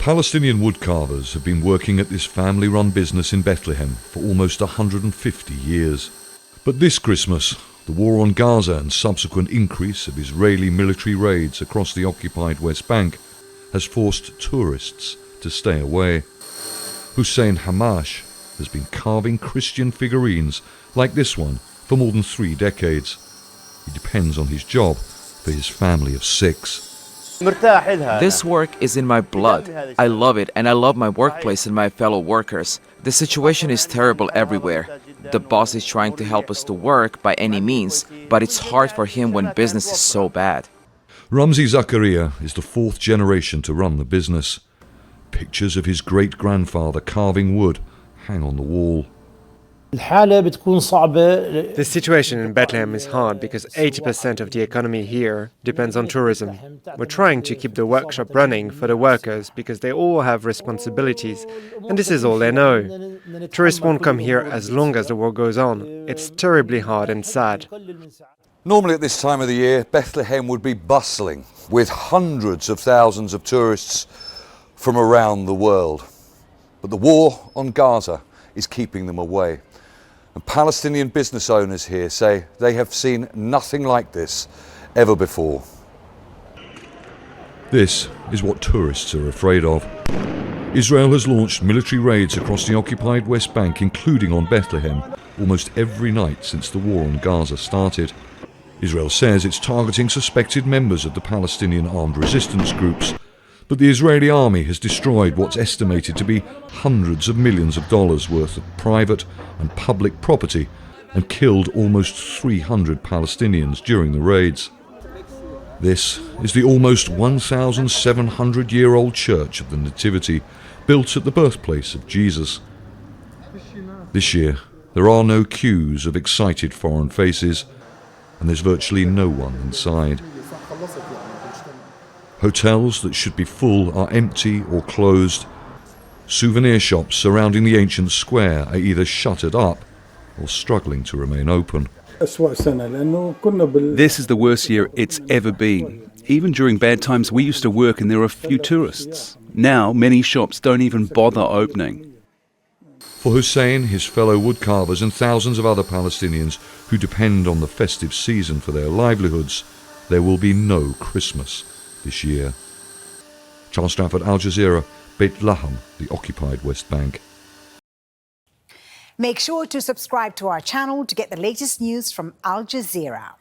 Palestinian woodcarvers have been working at this family-run business in Bethlehem for almost 150 years. But this Christmas, the war on Gaza and subsequent increase of Israeli military raids across the occupied West Bank has forced tourists to stay away. Hussein Hamash has been carving Christian figurines like this one for more than 3 decades. He depends on his job for his family of 6. This work is in my blood. I love it, and I love my workplace and my fellow workers. The situation is terrible everywhere. The boss is trying to help us to work by any means, but it's hard for him when business is so bad. Ramzi Zakaria is the 4th generation to run the business. Pictures of his great-grandfather carving wood hang on the wall. The situation in Bethlehem is hard because 80% of the economy here depends on tourism. We're trying to keep the workshop running for the workers because they all have responsibilities, and this is all they know. Tourists won't come here as long as the war goes on. It's terribly hard and sad. Normally at this time of the year, Bethlehem would be bustling with hundreds of thousands of tourists from around the world. But the war on Gaza is keeping them away. And Palestinian business owners here say they have seen nothing like this ever before. This is what tourists are afraid of. Israel has launched military raids across the occupied West Bank, including on Bethlehem, almost every night since the war on Gaza started. Israel says it's targeting suspected members of the Palestinian armed resistance groups, but the Israeli army has destroyed what's estimated to be hundreds of millions of dollars worth of private and public property and killed almost 300 Palestinians during the raids. This is the almost 1,700-year-old Church of the Nativity, built at the birthplace of Jesus. This year, there are no queues of excited foreign faces, and there's virtually no one inside. Hotels that should be full are empty or closed. Souvenir shops surrounding the ancient square are either shuttered up or struggling to remain open. This is the worst year it's ever been. Even during bad times, we used to work and there are few tourists. Now, many shops don't even bother opening. For Hussein, his fellow woodcarvers and thousands of other Palestinians who depend on the festive season for their livelihoods, there will be no Christmas this year. Stratford, Al Jazeera, Beit Lahm, the occupied West Bank. Make sure to subscribe to our channel to get the latest news from Al Jazeera.